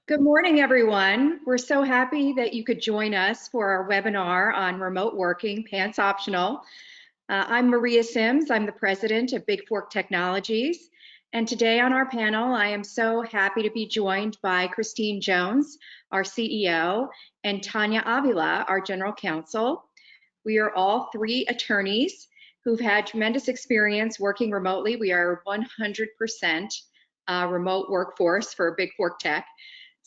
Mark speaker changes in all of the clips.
Speaker 1: Good morning, everyone. We're so happy that you could join us for our webinar on remote working, pants optional. I'm Maria Sims. I'm the president of Big Fork Technologies. And today on our panel, I am so happy to be joined by Christine Jones, our CEO, and Tanya Avila, our general counsel. We are all three attorneys who've had tremendous experience working remotely. We are 100% remote workforce for Big Fork Tech.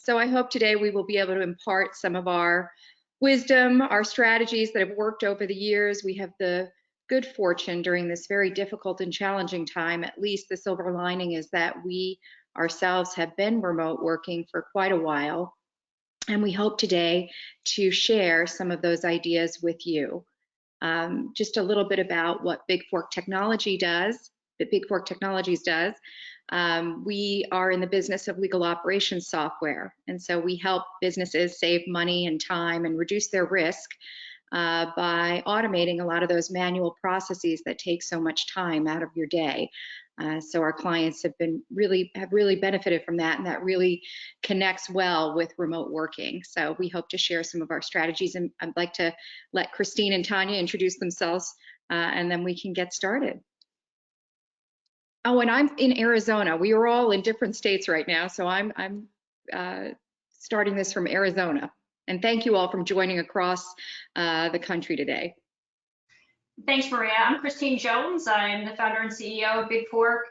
Speaker 1: So I hope today we will be able to impart some of our wisdom, our strategies that have worked over the years. We have the good fortune during this very difficult and challenging time, at least the silver lining is that we ourselves have been remote working for quite a while. And we hope today to share some of those ideas with you. Just a little bit about what Big Fork Technologies does. We are in the business of legal operations software, and so we help businesses save money and time and reduce their risk by automating a lot of those manual processes that take so much time out of your day. So our clients have really benefited from that, and that really connects well with remote working. So we hope to share some of our strategies, and I'd like to let Christine and Tanya introduce themselves, and then we can get started. Oh, and I'm in Arizona. We are all in different states right now, so I'm starting this from Arizona. And thank you all for joining across the country today.
Speaker 2: Thanks, Maria. I'm Christine Jones. I'm the founder and CEO of Big Fork,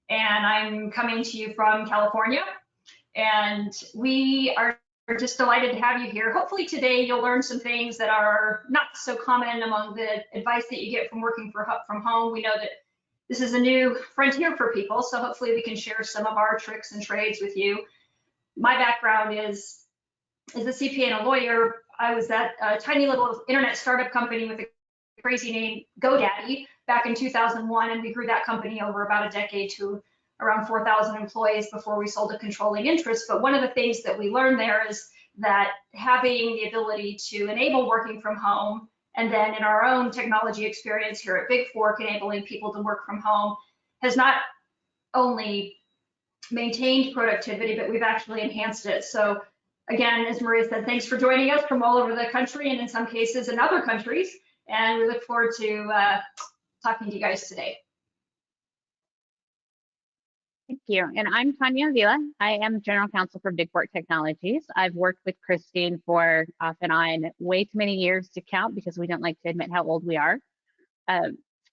Speaker 2: and I'm coming to you from California. And we are just delighted to have you here. Hopefully today you'll learn some things that are not so common among the advice that you get from working from home. We know that this is a new frontier for people, so hopefully we can share some of our tricks and trades with you. My background is as a CPA and a lawyer. I was at a tiny little internet startup company with a crazy name, GoDaddy, back in 2001, and we grew that company over about a decade to around 4,000 employees before we sold a controlling interest. But one of the things that we learned there is that having the ability to enable working from home, and then in our own technology experience here at Big Fork, enabling people to work from home, has not only maintained productivity, but we've actually enhanced it. So again, as Maria said, thanks for joining us from all over the country, and in some cases in other countries. And we look forward to talking to you guys today.
Speaker 3: Thank you. And I'm Tanya Avila. I am General Counsel for Big Fork Technologies. I've worked with Christine for off and on way too many years to count because we don't like to admit how old we are.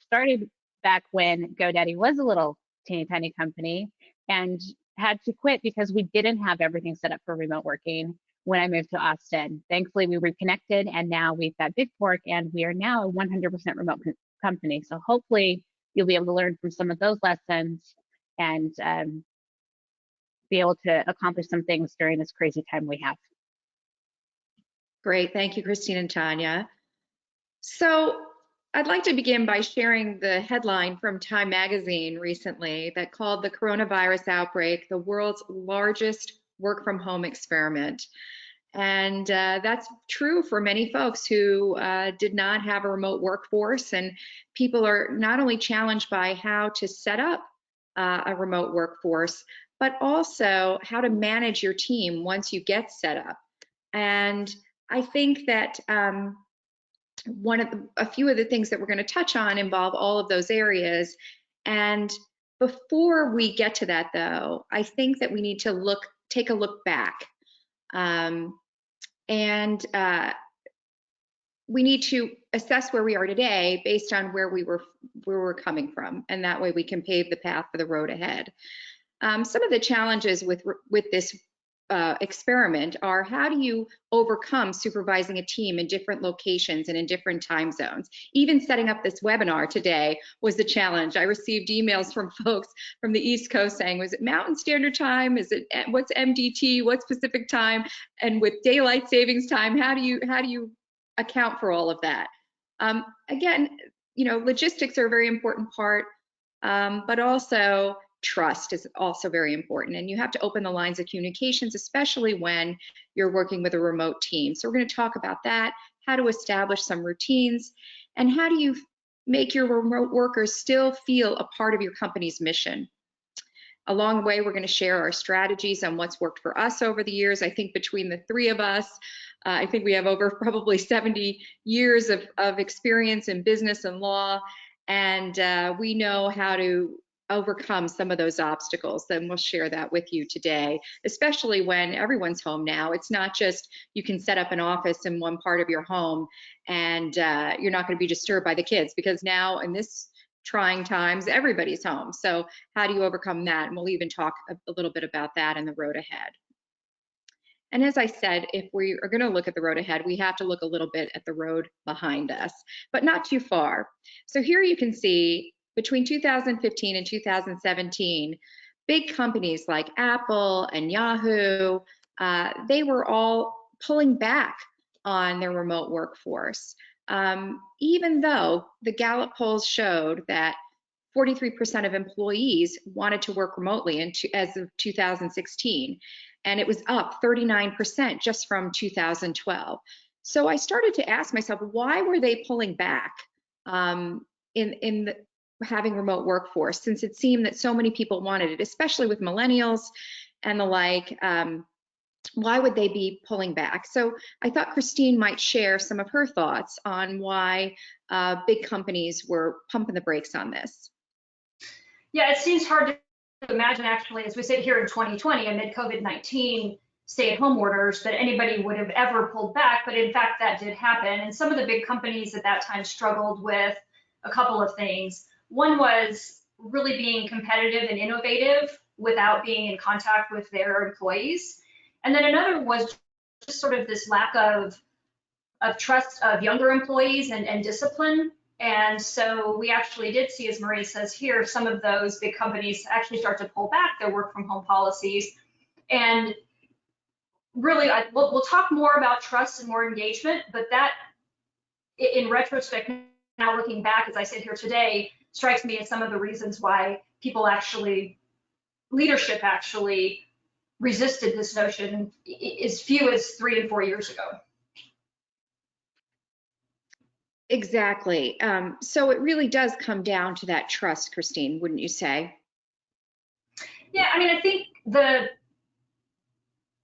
Speaker 3: Started back when GoDaddy was a little teeny tiny company and had to quit because we didn't have everything set up for remote working when I moved to Austin. Thankfully, we reconnected, and now we've got Big Fork, and we are now a 100% remote company. So hopefully you'll be able to learn from some of those lessons and be able to accomplish some things during this crazy time we have.
Speaker 1: Great, thank you, Christine and Tanya. So I'd like to begin by sharing the headline from Time Magazine recently that called the coronavirus outbreak the world's largest work from home experiment. And that's true for many folks who did not have a remote workforce, and people are not only challenged by how to set up a remote workforce, but also how to manage your team once you get set up. And I think that a few of the things that we're going to touch on involve all of those areas. And before we get to that, though, I think that we need to take a look back. We need to assess where we are today based on where we're coming from, and that way we can pave the path for the road ahead. Some of the challenges with this experiment are: how do you overcome supervising a team in different locations and in different time zones? Even setting up this webinar today was the challenge. I received emails from folks from the East Coast saying, was it Mountain Standard Time? What's MDT? What's Pacific Time? And with daylight savings time, how do you account for all of that? Again, logistics are a very important part, but also trust is also very important, and you have to open the lines of communications, especially when you're working with a remote team. So we're going to talk about that, how to establish some routines, and how do you make your remote workers still feel a part of your company's mission. Along the way, we're going to share our strategies on what's worked for us over the years. I think between the three of us, I think we have over probably 70 years of experience in business and law, and we know how to overcome some of those obstacles. Then we'll share that with you today, especially when everyone's home now. It's not just you can set up an office in one part of your home and you're not going to be disturbed by the kids, because now in this trying times, everybody's home. So how do you overcome that? And we'll even talk a little bit about that in the road ahead. And as I said, if we are going to look at the road ahead, we have to look a little bit at the road behind us, but not too far. So here you can see between 2015 and 2017, big companies like Apple and Yahoo, they were all pulling back on their remote workforce. Even though the Gallup polls showed that 43% of employees wanted to work remotely as of 2016, and it was up 39% just from 2012. So I started to ask myself, why were they pulling back in having remote workforce, since it seemed that so many people wanted it, especially with millennials and the like. Why would they be pulling back? So I thought Christine might share some of her thoughts on why big companies were pumping the brakes on this.
Speaker 2: Yeah, it seems hard to imagine, actually, as we sit here in 2020 amid COVID-19 stay-at-home orders, that anybody would have ever pulled back. But in fact, that did happen. And some of the big companies at that time struggled with a couple of things. One was really being competitive and innovative without being in contact with their employees. And then another was just sort of this lack of trust of younger employees and discipline. And so we actually did see, as Maria says here, some of those big companies actually start to pull back their work from home policies. And really, we'll talk more about trust and more engagement, but that, in retrospect, now looking back, as I sit here today, strikes me as some of the reasons why leadership actually resisted this notion as few as 3 and 4 years ago.
Speaker 1: Exactly. So it really does come down to that trust, Christine, wouldn't you say?
Speaker 2: Yeah, I mean, I think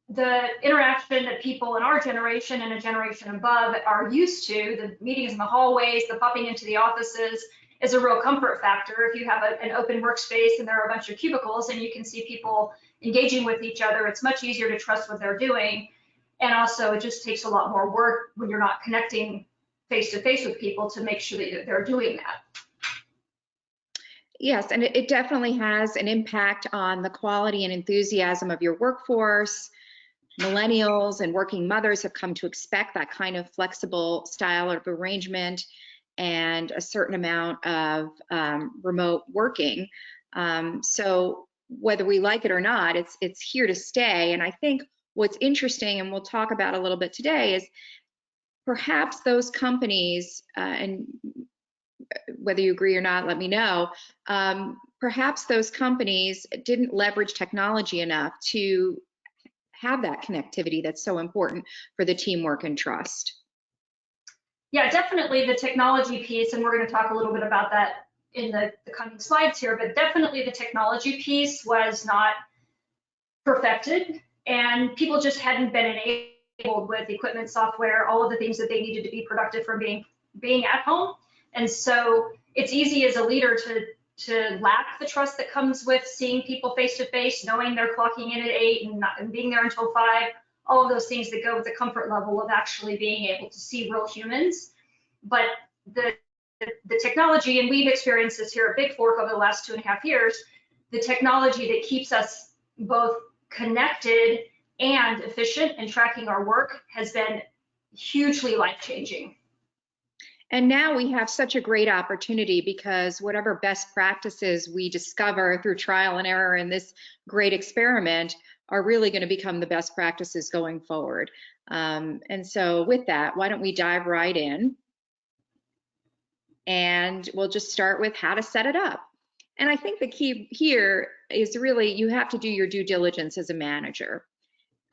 Speaker 2: the interaction that people in our generation and a generation above are used to, the meetings in the hallways, the popping into the offices, is a real comfort factor. If you have an open workspace and there are a bunch of cubicles and you can see people engaging with each other, it's much easier to trust what they're doing. And also, it just takes a lot more work when you're not connecting face-to-face with people to make sure that they're doing that.
Speaker 1: Yes, and it definitely has an impact on the quality and enthusiasm of your workforce. Millennials and working mothers have come to expect that kind of flexible style of arrangement and a certain amount of remote working. So whether we like it or not, it's here to stay. And I think what's interesting, and we'll talk about a little bit today, is perhaps those companies, and whether you agree or not, let me know, perhaps those companies didn't leverage technology enough to have that connectivity that's so important for the teamwork and trust.
Speaker 2: Yeah, definitely the technology piece, and we're going to talk a little bit about that in the coming slides here, but definitely the technology piece was not perfected, and people just hadn't been enabled with equipment, software, all of the things that they needed to be productive from being at home. And so it's easy as a leader to lack the trust that comes with seeing people face to face, knowing they're clocking in at 8 and being there until 5, all of those things that go with the comfort level of actually being able to see real humans. But the technology, and we've experienced this here at Big Fork over the last 2.5 years, the technology that keeps us both connected and efficient in tracking our work has been hugely life-changing.
Speaker 1: And now we have such a great opportunity, because whatever best practices we discover through trial and error in this great experiment are really going to become the best practices going forward. And so with that, why don't we dive right in? And we'll just start with how to set it up. And I think the key here is really you have to do your due diligence as a manager.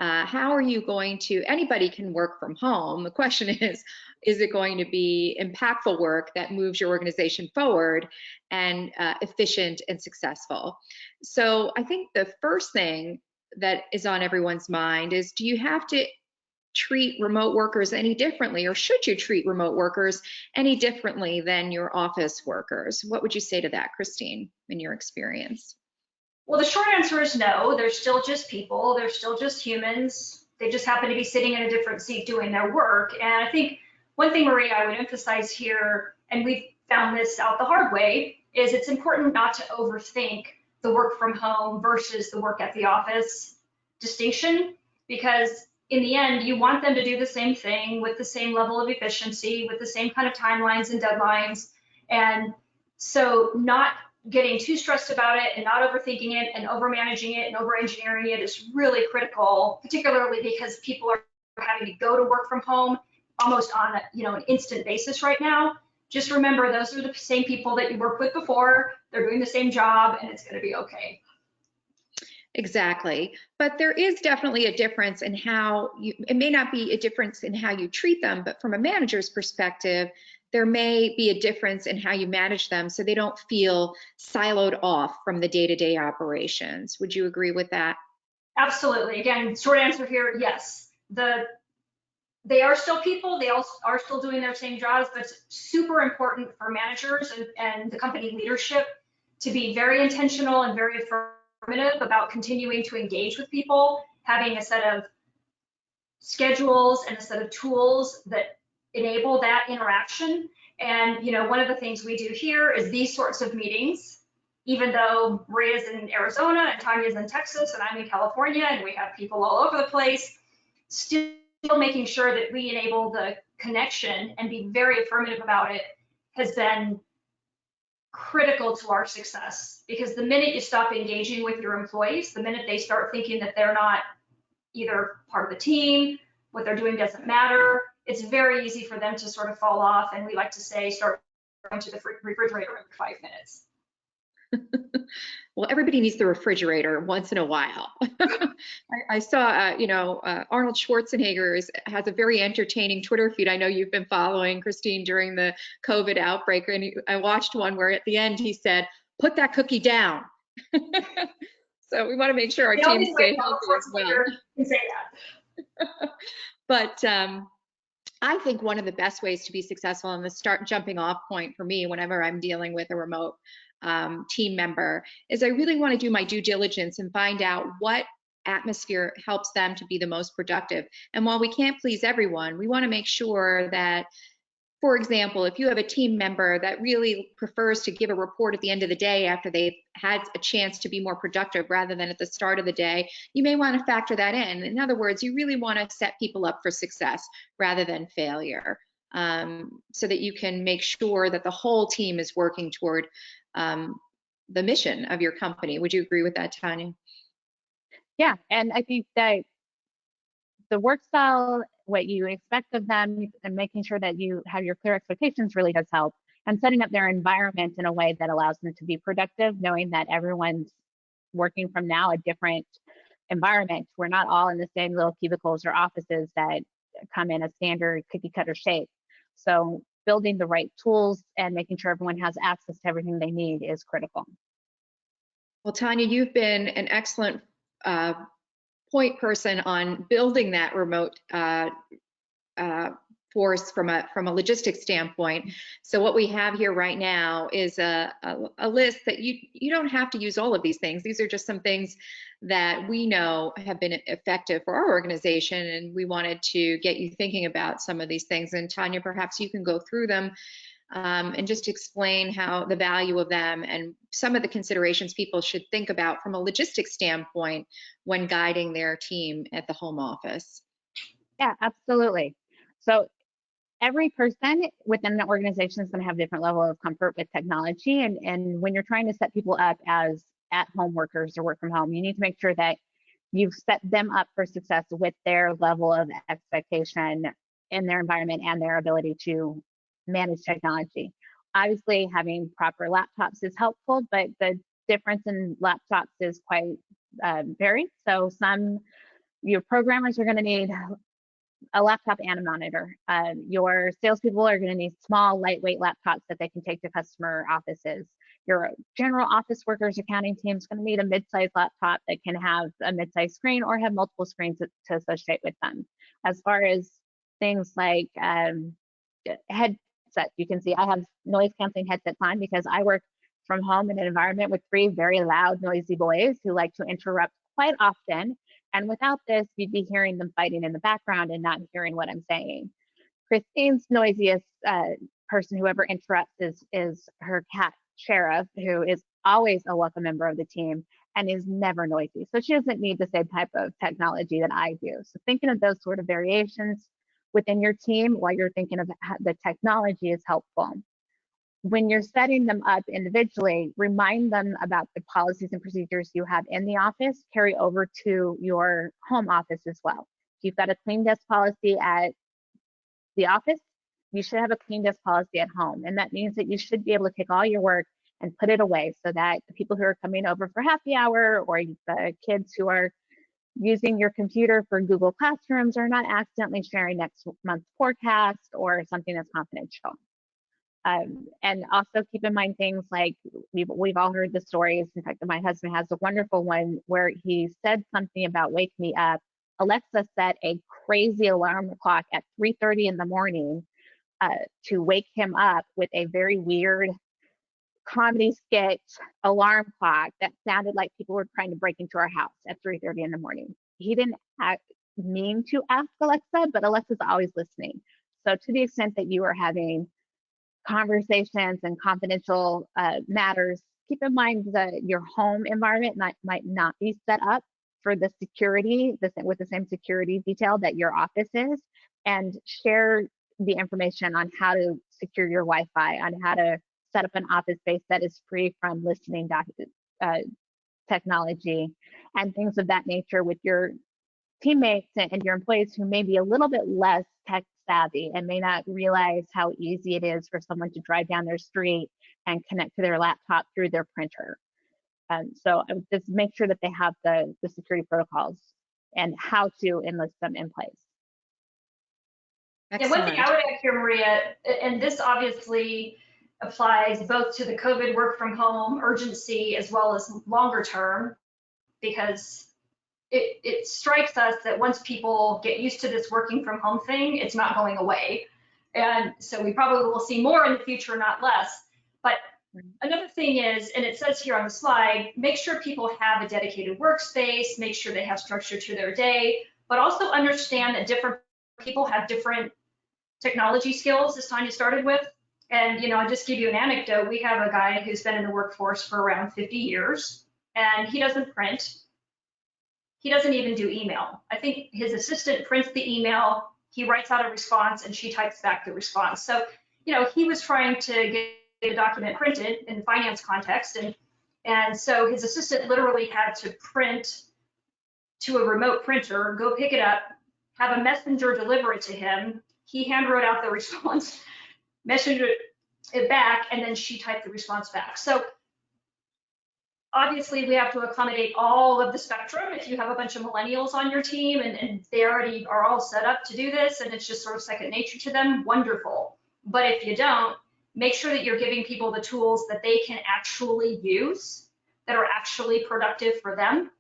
Speaker 1: how are you going to, anybody can work from home. The question is it going to be impactful work that moves your organization forward and efficient and successful? So I think the first thing that is on everyone's mind is, do you have to treat remote workers any differently, or should you treat remote workers any differently than your office workers? What would you say to that, Christine, in your experience?
Speaker 2: Well, the short answer is no. They're still just people. They're still just humans. They just happen to be sitting in a different seat doing their work. And I think one thing, Maria, I would emphasize here, and we've found this out the hard way, is it's important not to overthink the work from home versus the work at the office distinction, because in the end, you want them to do the same thing with the same level of efficiency, with the same kind of timelines and deadlines. And so not getting too stressed about it and not overthinking it and over managing it and over engineering it is really critical, particularly because people are having to go to work from home almost on an instant basis right now. Just remember, those are the same people that you worked with before. They're doing the same job, and it's going to be okay.
Speaker 1: Exactly. But there is definitely a difference in how it may not be a difference in how you treat them, but from a manager's perspective, there may be a difference in how you manage them so they don't feel siloed off from the day-to-day operations. Would you agree with that?
Speaker 2: Absolutely. Again, short answer here, yes. They are still people. They all are still doing their same jobs, but it's super important for managers and the company leadership to be very intentional and very affirmative about continuing to engage with people, having a set of schedules and a set of tools that enable that interaction. And one of the things we do here is these sorts of meetings, even though Maria's in Arizona and Tanya's in Texas and I'm in California and we have people all over the place, still making sure that we enable the connection and be very affirmative about it has been critical to our success. Because the minute you stop engaging with your employees, the minute they start thinking that they're not either part of the team, what they're doing doesn't matter, it's very easy for them to sort of fall off. And we like to say, start going to the refrigerator in 5 minutes.
Speaker 1: Well, everybody needs the refrigerator once in a while. I saw, Arnold Schwarzenegger has a very entertaining Twitter feed. I know you've been following, Christine, during the COVID outbreak. And I watched one where at the end he said, "Put that cookie down." So we want to make sure our teams stay healthy as well.
Speaker 2: Can say that.
Speaker 1: But I think one of the best ways to be successful, and the jumping off point for me whenever I'm dealing with a remote team member, is I really want to do my due diligence and find out what atmosphere helps them to be the most productive. And while we can't please everyone, we want to make sure that, for example, if you have a team member that really prefers to give a report at the end of the day after they've had a chance to be more productive rather than at the start of the day, you may want to factor that in. In other words, you really want to set people up for success rather than failure, so that you can make sure that the whole team is working toward the mission of your company. Would you agree with that, Tanya?
Speaker 3: Yeah, and I think that the work style, what you expect of them, and making sure that you have your clear expectations really does help. And setting up their environment in a way that allows them to be productive, knowing that everyone's working from now a different environment. We're not all in the same little cubicles or offices that come in a standard cookie cutter shape. So building the right tools and making sure everyone has access to everything they need is critical.
Speaker 1: Well, Tanya, you've been an excellent point person on building that remote force from a logistics standpoint. So what we have here right now is a list that you don't have to use all of these things. These are just some things that we know have been effective for our organization, and we wanted to get you thinking about some of these things. And Tanya, perhaps you can go through them and just explain how the value of them and some of the considerations people should think about from a logistics standpoint when guiding their team at the home office.
Speaker 3: Yeah, absolutely. So every person within the organization is going to have a different level of comfort with technology. And when you're trying to set people up as at-home workers or work from home, you need to make sure that you've set them up for success with their level of expectation in their environment and their ability to manage technology. Obviously, having proper laptops is helpful, but the difference in laptops is quite varied. So some Your programmers are going to need a laptop and a monitor. Your salespeople are going to need small, lightweight laptops that they can take to customer offices. Your general office workers, accounting team is going to need a mid-sized laptop that can have a mid-sized screen or have multiple screens to associate with them. As far as things like headsets, you can see I have noise canceling headsets on because I work from home in an environment with 3 very loud, noisy boys who like to interrupt quite often. And without this, you'd be hearing them fighting in the background and not hearing what I'm saying. Christine's noisiest person who ever interrupts is her cat, Sheriff, who is always a welcome member of the team and is never noisy. So she doesn't need the same type of technology that I do. So thinking of those sort of variations within your team while you're thinking of the technology is helpful. When you're setting them up individually, remind them about the policies and procedures you have in the office, carry over to your home office as well. If you've got a clean desk policy at the office, you should have a clean desk policy at home. And that means that you should be able to take all your work and put it away so that the people who are coming over for happy hour or the kids who are using your computer for Google Classrooms are not accidentally sharing next month's forecast or something that's confidential. And also keep in mind things like we've all heard the stories. In fact, my husband has a wonderful one where he said something about wake me up. Alexa set a crazy alarm clock at 3:30 in the morning to wake him up with a very weird comedy skit alarm clock that sounded like people were trying to break into our house at 3:30 in the morning. He didn't mean to ask Alexa, but Alexa's always listening. So to the extent that you are having conversations and confidential matters, keep in mind that your home environment might not be set up for the security with the same security detail that your office is, and share the information on how to secure your Wi-Fi, on how to set up an office space that is free from listening technology and things of that nature with your teammates and your employees who may be a little bit less tech savvy and may not realize how easy it is for someone to drive down their street and connect to their laptop through their printer. So I would just make sure that they have the security protocols and how to enlist them in place.
Speaker 2: Yeah, one thing I would add here, Maria, and this obviously applies both to the COVID work from home urgency as well as longer term, because it strikes us that once people get used to this working from home thing, it's not going away. And so we probably will see more in the future, not less. But another thing is, and it says here on the slide, make sure people have a dedicated workspace, make sure they have structure to their day, but also understand that different people have different technology skills, as Tanya started with. And, I'll just give you an anecdote. We have a guy who's been in the workforce for around 50 years, and he doesn't print. He doesn't even do email. I think his assistant prints the email, he writes out a response, and she types back the response. So, he was trying to get a document printed in the finance context, and so his assistant literally had to print to a remote printer, go pick it up, have a messenger deliver it to him. He hand wrote out the response, messenger it back, and then she typed the response back. So obviously we have to accommodate all of the spectrum. If you have a bunch of millennials on your team and they already are all set up to do this and it's just sort of second nature to them, wonderful. But if you don't, make sure that you're giving people the tools that they can actually use, that are actually productive for them.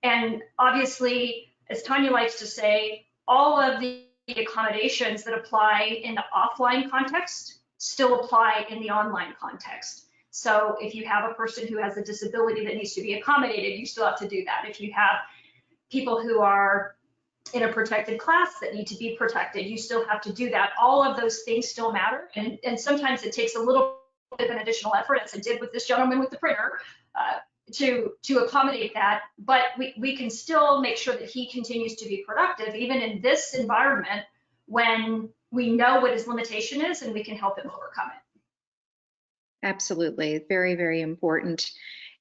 Speaker 2: And obviously, as Tanya likes to say, all of the accommodations that apply in the offline context still apply in the online context. So if you have a person who has a disability that needs to be accommodated, you still have to do that. If you have people who are in a protected class that need to be protected, you still have to do that. All of those things still matter. And sometimes it takes a little bit of an additional effort, as it did with this gentleman with the printer, to accommodate that. But we can still make sure that he continues to be productive, even in this environment, when we know what his limitation is and we can help him overcome it.
Speaker 1: Absolutely. Very, very important.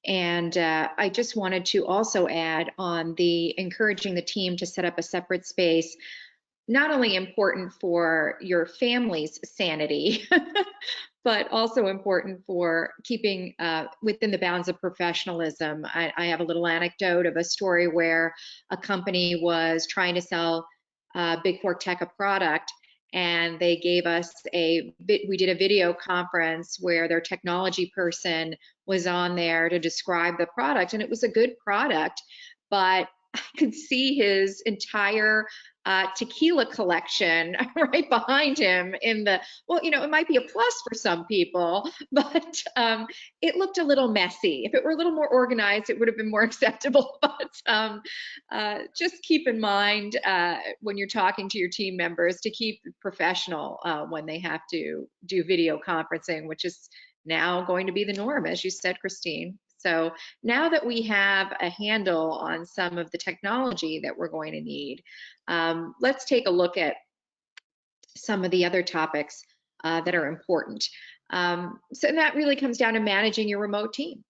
Speaker 1: And I just wanted to also add on the encouraging the team to set up a separate space. not only important for your family's sanity, but also important for keeping within the bounds of professionalism. I have a little anecdote of a story where a company was trying to sell Big Fork Tech a product, and they gave us we did a video conference where their technology person was on there to describe the product, and it was a good product, but I could see his entire tequila collection right behind him in the, well, you know, it might be a plus for some people, but it looked a little messy. If it were a little more organized, it would have been more acceptable. But just keep in mind when you're talking to your team members to keep professional when they have to do video conferencing, which is now going to be the norm, as you said, Christine. So now that we have a handle on some of the technology that we're going to need, let's take a look at some of the other topics that are important. So that really comes down to managing your remote team.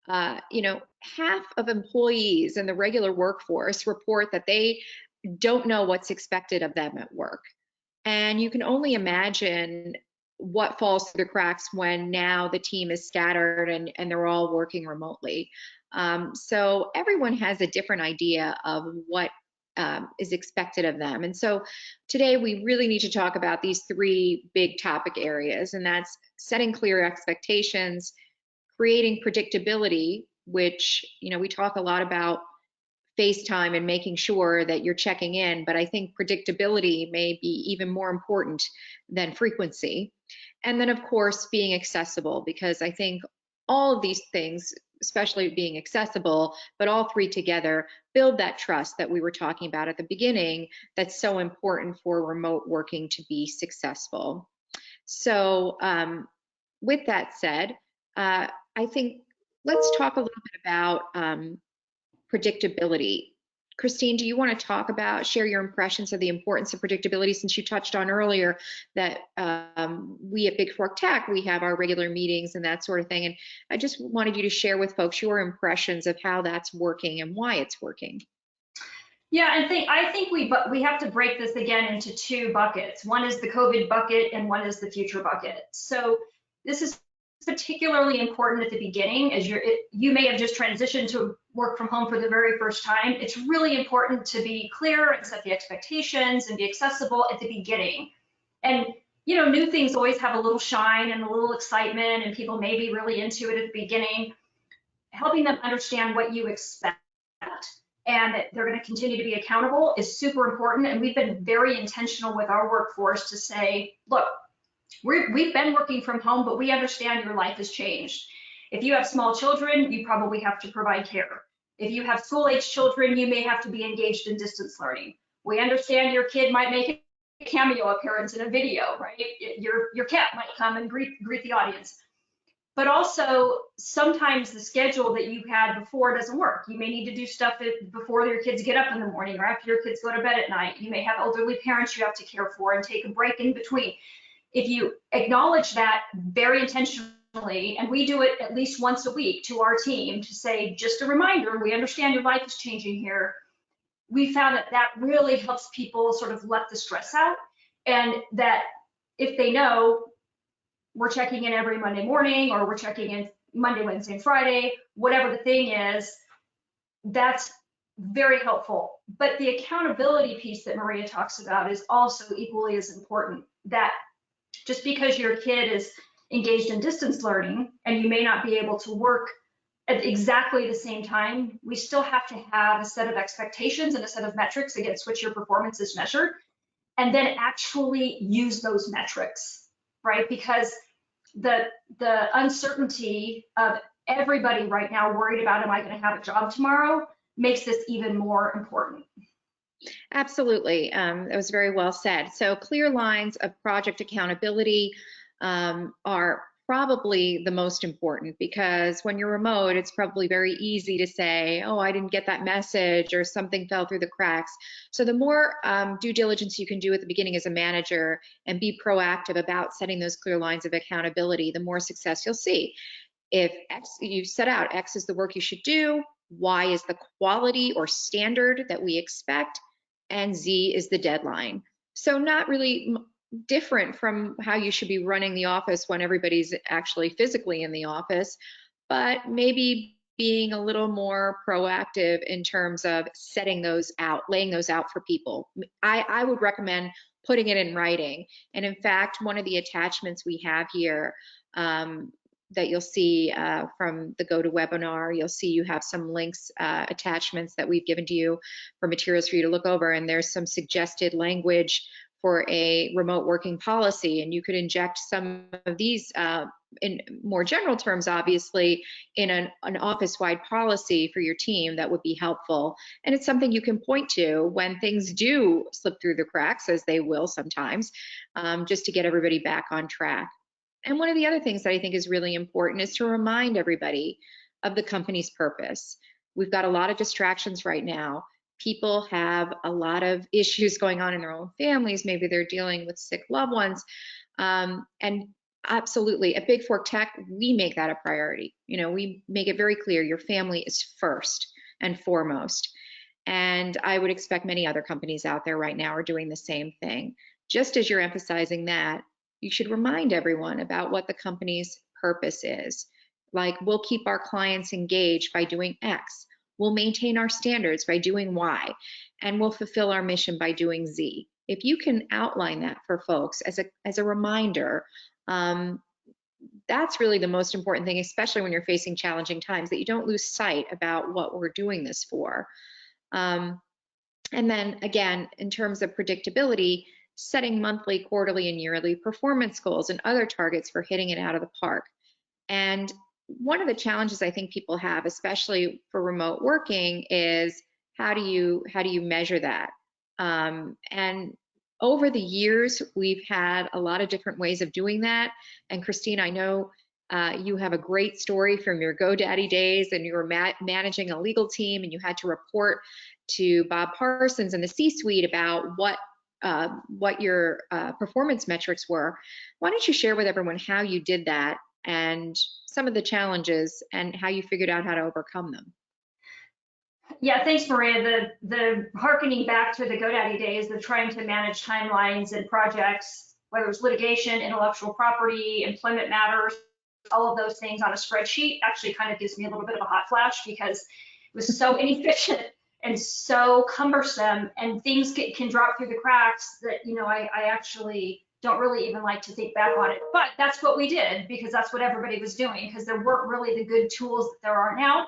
Speaker 1: You know, half of employees in the regular workforce report that they don't know what's expected of them at work. And you can only imagine what falls through the cracks when now the team is scattered and they're all working remotely. So everyone has a different idea of what is expected of them. And so today we really need to talk about these three big topic areas, and that's setting clear expectations, creating predictability, which, you know, we talk a lot about FaceTime and making sure that you're checking in, but I think predictability may be even more important than frequency. And then, of course, being accessible, because I think all of these things, especially being accessible, but all three together, build that trust that we were talking about at the beginning that's so important for remote working to be successful. So with that said, I think let's talk a little bit about predictability. Christine, do you want to talk about, share your impressions of the importance of predictability, since you touched on earlier that we at Big Fork Tech, we have our regular meetings and that sort of thing. And I just wanted you to share with folks your impressions of how that's working and why it's working.
Speaker 2: Yeah, I think we have to break this again into two buckets. One is the COVID bucket and one is the future bucket. So this is particularly important at the beginning, as you may have just transitioned to work from home for the very first time. It's really important to be clear and set the expectations and be accessible at the beginning. And you know, new things always have a little shine and a little excitement, and people may be really into it at the beginning. Helping them understand what you expect and that they're going to continue to be accountable is super important. And we've been very intentional with our workforce to say, look, we've been working from home, but we understand your life has changed. If you have small children, you probably have to provide care. If you have school-age children, you may have to be engaged in distance learning. We understand your kid might make a cameo appearance in a video, right? Your cat might come and greet the audience. But also, sometimes the schedule that you had before doesn't work. You may need to do stuff before your kids get up in the morning or after your kids go to bed at night. You may have elderly parents you have to care for and take a break in between. If you acknowledge that very intentionally, and we do it at least once a week to our team to say, just a reminder, we understand your life is changing here. We found that that really helps people sort of let the stress out, and that if they know we're checking in every Monday morning, or we're checking in Monday, Wednesday, and Friday, whatever the thing is, that's very helpful. But the accountability piece that Maria talks about is also equally as important, that just because your kid is engaged in distance learning and you may not be able to work at exactly the same time, we still have to have a set of expectations and a set of metrics against which your performance is measured, and then actually use those metrics, right? Because the uncertainty of everybody right now worried about, am I going to have a job tomorrow, makes this even more important.
Speaker 1: Absolutely. That was very well said. So clear lines of project accountability are probably the most important, because when you're remote, it's probably very easy to say, oh, I didn't get that message, or something fell through the cracks. So the more due diligence you can do at the beginning as a manager and be proactive about setting those clear lines of accountability, the more success you'll see. If X, you set out X is the work you should do, Y is the quality or standard that we expect, and Z is the deadline. So not really different from how you should be running the office when everybody's actually physically in the office, but maybe being a little more proactive in terms of setting those out, laying those out for people. I would recommend putting it in writing. And in fact, one of the attachments we have here that you'll see from the GoToWebinar, you'll see you have some links, attachments that we've given to you for materials for you to look over. And there's some suggested language for a remote working policy. And you could inject some of these in more general terms, obviously, in an office-wide policy for your team that would be helpful. And it's something you can point to when things do slip through the cracks, as they will sometimes, just to get everybody back on track. And one of the other things that I think is really important is to remind everybody of the company's purpose. We've got a lot of distractions right now. People have a lot of issues going on in their own families. Maybe they're dealing with sick loved ones. And absolutely, at Big Fork Tech, we make that a priority. You know, we make it very clear your family is first and foremost. And I would expect many other companies out there right now are doing the same thing. Just as you're emphasizing that, you should remind everyone about what the company's purpose is. Like, we'll keep our clients engaged by doing X. We'll maintain our standards by doing Y, and we'll fulfill our mission by doing Z. If you can outline that for folks as a reminder, that's really the most important thing, especially when you're facing challenging times, that you don't lose sight about what we're doing this for. And then again, in terms of predictability, setting monthly, quarterly, and yearly performance goals and other targets for hitting it out of the park. And one of the challenges I think people have, especially for remote working, is how do you measure that? And over the years, we've had a lot of different ways of doing that. And Christine, I know you have a great story from your GoDaddy days, and you were managing a legal team, and you had to report to Bob Parsons and the C-suite about what your performance metrics were. Why don't you share with everyone how you did that and some of the challenges and how you figured out how to overcome them?
Speaker 2: Yeah, thanks, Maria. The harkening back to the GoDaddy days, the trying to manage timelines and projects, whether it was litigation, intellectual property, employment matters, all of those things on a spreadsheet actually kind of gives me a little bit of a hot flash, because it was so inefficient and so cumbersome, and things can drop through the cracks that, you know, I actually don't really even like to think back on it. But that's what we did, because that's what everybody was doing, because there weren't really the good tools that there are now.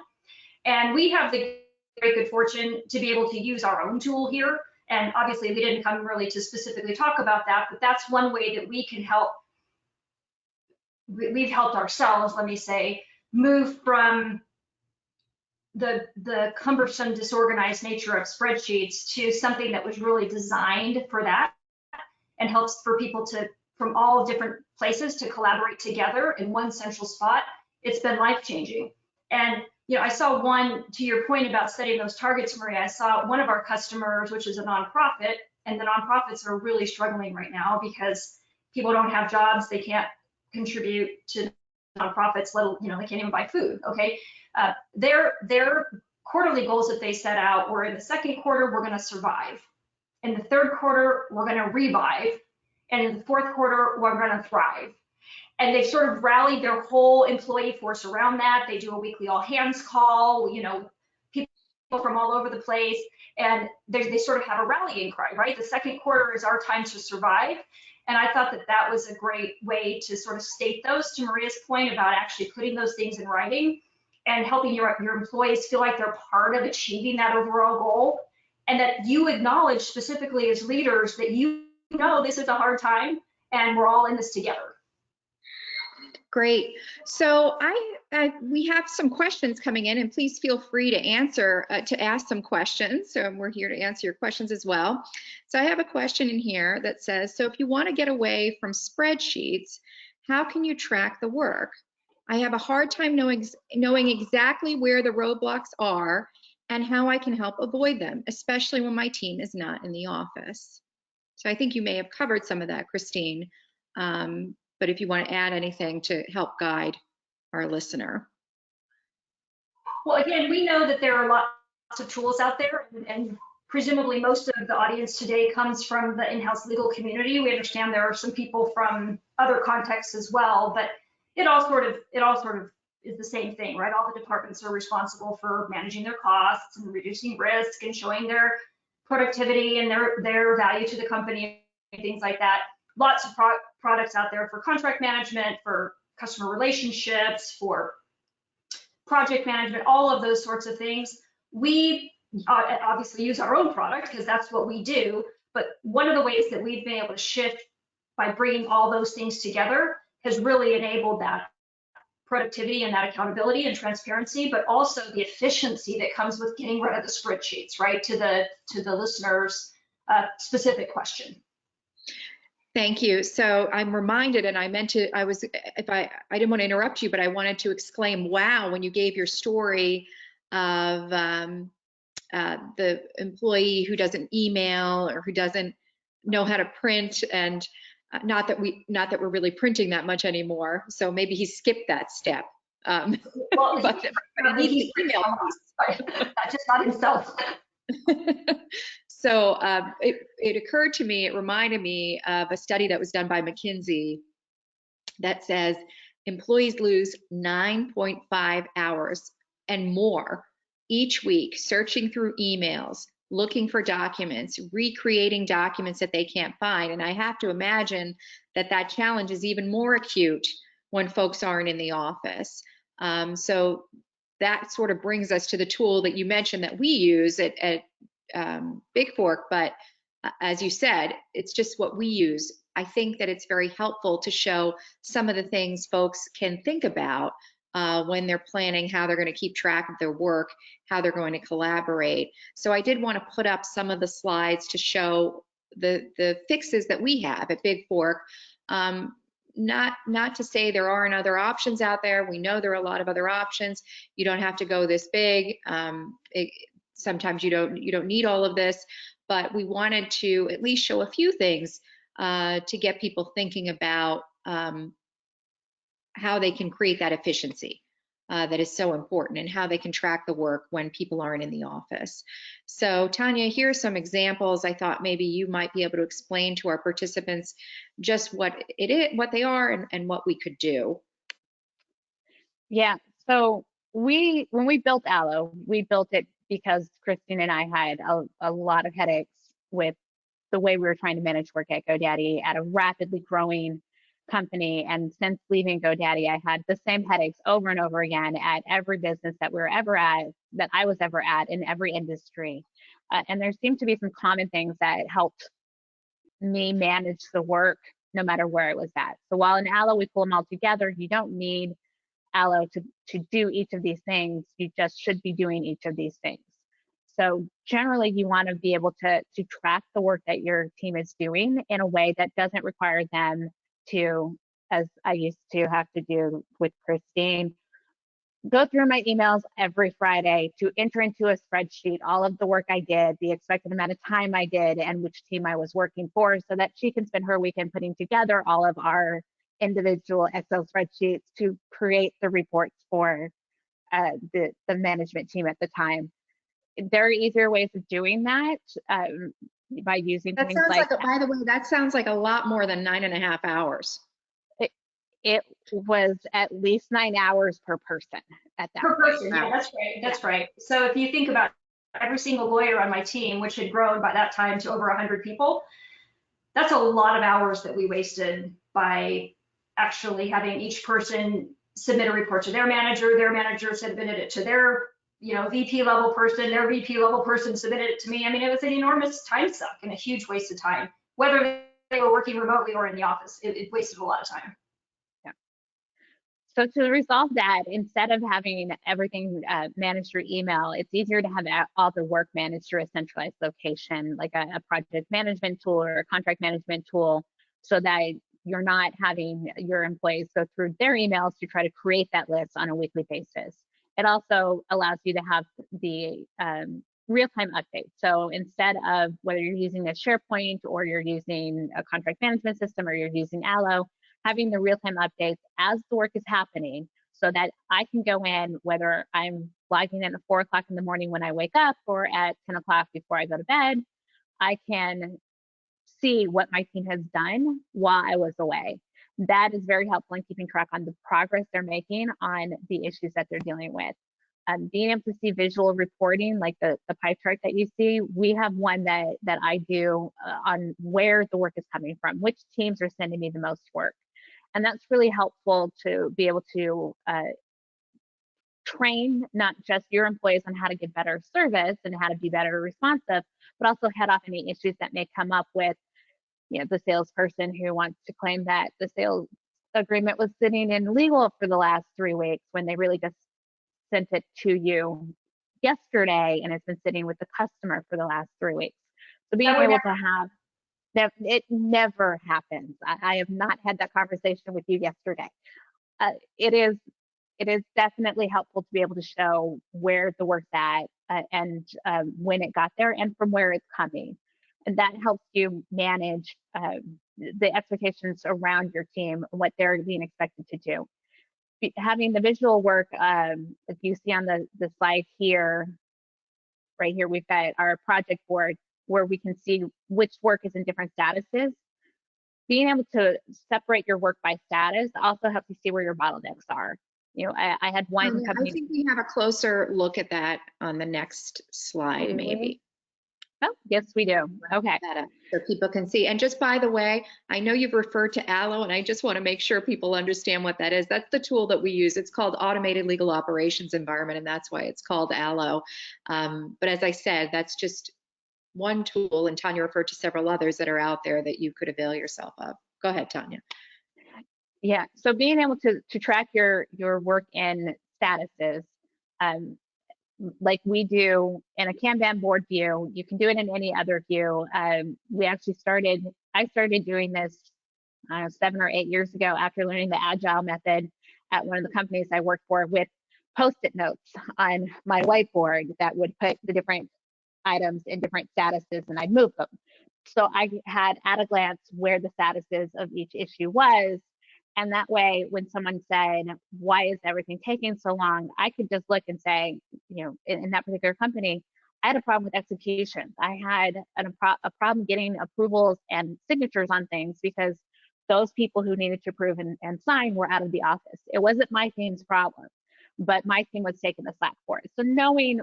Speaker 2: And we have the great good fortune to be able to use our own tool here. And obviously we didn't come really to specifically talk about that, but that's one way that we can help. We've helped ourselves, let me say, move from the cumbersome, disorganized nature of spreadsheets to something that was really designed for that, and helps for people to, from all different places, to collaborate together in one central spot. It's been life-changing. And you know, I saw one, to your point about setting those targets, Maria, I saw one of our customers, which is a nonprofit, and the nonprofits are really struggling right now because people don't have jobs, they can't contribute to nonprofits, you know, they can't even buy food, okay? Their quarterly goals that they set out were, in the second quarter, we're gonna survive. In the third quarter, we're gonna revive. And in the fourth quarter, we're gonna thrive. And they've sort of rallied their whole employee force around that. They do a weekly all hands call, you know, people from all over the place, and they sort of have a rallying cry, right? The second quarter is our time to survive. And I thought that that was a great way to sort of state those, to Maria's point about actually putting those things in writing and helping your employees feel like they're part of achieving that overall goal, and that you acknowledge specifically as leaders that you know this is a hard time and we're all in this together.
Speaker 1: Great. So we have some questions coming in, and please feel free to ask some questions. So we're here to answer your questions as well. So I have a question in here that says, so if you want to get away from spreadsheets, how can you track the work? I have a hard time knowing exactly where the roadblocks are and how I can help avoid them, especially when my team is not in the office. So I think you may have covered some of that, Christine. But if you want to add anything to help guide our listener.
Speaker 2: Well, again, we know that there are lots of tools out there, and presumably most of the audience today comes from the in-house legal community. We understand there are some people from other contexts as well, but it all sort of is the same thing, right? All the departments are responsible for managing their costs and reducing risk and showing their productivity and their value to the company and things like that. Lots of products out there for contract management, for customer relationships, for project management, all of those sorts of things. We obviously use our own product because that's what we do. But one of the ways that we've been able to shift by bringing all those things together has really enabled that productivity and that accountability and transparency, but also the efficiency that comes with getting rid of the spreadsheets, right? To the listener's specific question.
Speaker 1: Thank you. So I'm reminded, and I meant to, I didn't want to interrupt you, but I wanted to exclaim, wow, when you gave your story of the employee who doesn't email or who doesn't know how to print, and not that we're really printing that much anymore. So maybe he skipped that step.
Speaker 2: Well,
Speaker 1: but
Speaker 2: he's email, just not himself.
Speaker 1: So it occurred to me, it reminded me of a study that was done by McKinsey that says employees lose 9.5 hours and more each week searching through emails, looking for documents, recreating documents that they can't find. And I have to imagine that that challenge is even more acute when folks aren't in the office. So that sort of brings us to the tool that you mentioned that we use at Big Fork, but as you said, it's just what we use. I think that it's very helpful to show some of the things folks can think about when they're planning how they're going to keep track of their work, how they're going to collaborate. So I did want to put up some of the slides to show the fixes that we have at Big Fork. Not to say there aren't other options out there. We know there are a lot of other options. You don't have to go this big. Sometimes you don't need all of this, but we wanted to at least show a few things to get people thinking about how they can create that efficiency that is so important, and how they can track the work when people aren't in the office. So Tanya, here are some examples. I thought maybe you might be able to explain to our participants just what it is, what they are, and what we could do.
Speaker 3: Yeah, so when we built Allo, we built it because Christine and I had a lot of headaches with the way we were trying to manage work at GoDaddy at a rapidly growing company. And since leaving GoDaddy, I had the same headaches over and over again at every business that we were ever at, that I was ever at, in every industry. And there seemed to be some common things that helped me manage the work no matter where it was at. So while in Allo we pull them all together, you don't need Allo to do each of these things. You just should be doing each of these things. So generally, you want to be able to track the work that your team is doing in a way that doesn't require them to, as I used to have to do with Christine, go through my emails every Friday to enter into a spreadsheet all of the work I did, the expected amount of time I did, and which team I was working for, so that she can spend her weekend putting together all of our individual Excel spreadsheets to create the reports for the management team at the time. There are easier ways of doing that by using
Speaker 1: That
Speaker 3: things
Speaker 1: sounds
Speaker 3: like
Speaker 1: by the way, that sounds like a lot more than 9.5 hours.
Speaker 3: It was at least 9 hours per person at that
Speaker 2: per
Speaker 3: point.
Speaker 2: person. Yeah, that's right. That's right. So if you think about every single lawyer on my team, which had grown by that time to over 100 people, that's a lot of hours that we wasted by actually having each person submit a report to their manager submitted it to their VP level person, their VP level person submitted it to me. I mean, it was an enormous time suck and a huge waste of time, whether they were working remotely or in the office. It wasted a lot of time.
Speaker 3: Yeah. So to resolve that, instead of having everything managed through email, it's easier to have all the work managed through a centralized location, like a project management tool or a contract management tool, so that you're not having your employees go through their emails to try to create that list on a weekly basis. It also allows you to have the real-time updates. So instead of whether you're using a SharePoint or you're using a contract management system or you're using Allo, having the real-time updates as the work is happening, so that I can go in, whether I'm logging in at 4 o'clock in the morning when I wake up or at 10 o'clock before I go to bed. I can see what my team has done while I was away. That is very helpful in keeping track on the progress they're making on the issues that they're dealing with. Being able to see visual reporting, like the pie chart that you see, we have one that I do on where the work is coming from, which teams are sending me the most work. And that's really helpful to be able to train not just your employees on how to give better service and how to be better responsive, but also head off any issues that may come up with, you know, the salesperson who wants to claim that the sales agreement was sitting in legal for the last 3 weeks when they really just sent it to you yesterday and it's been sitting with the customer for the last 3 weeks. So being able to have that, it never happens. I have not had that conversation with you yesterday. It is definitely helpful to be able to show where the work's at and when it got there and from where it's coming. And that helps you manage the expectations around your team, what they're being expected to do. Having the visual work, if you see on the slide here, right here, we've got our project board where we can see which work is in different statuses. Being able to separate your work by status also helps you see where your bottlenecks are. You know, I had one company.
Speaker 1: I think we have a closer look at that on the next slide, maybe.
Speaker 3: Oh, yes, we do. Okay.
Speaker 1: So people can see. And just by the way, I know you've referred to Allo, and I just want to make sure people understand what that is. That's the tool that we use. It's called Automated Legal Operations Environment, and that's why it's called Allo. But as I said, that's just one tool, and Tanya referred to several others that are out there that you could avail yourself of. Go ahead, Tanya.
Speaker 3: Yeah, so being able to track your work in statuses, like we do in a Kanban board view, you can do it in any other view. I started doing this 7 or 8 years ago after learning the Agile method at one of the companies I worked for, with Post-it notes on my whiteboard that would put the different items in different statuses, and I'd move them. So I had at a glance where the statuses of each issue was. And that way, when someone said, why is everything taking so long? I could just look and say, you know, in that particular company, I had a problem with execution. I had a problem getting approvals and signatures on things because those people who needed to approve and sign were out of the office. It wasn't my team's problem, but my team was taking the slack for it. So knowing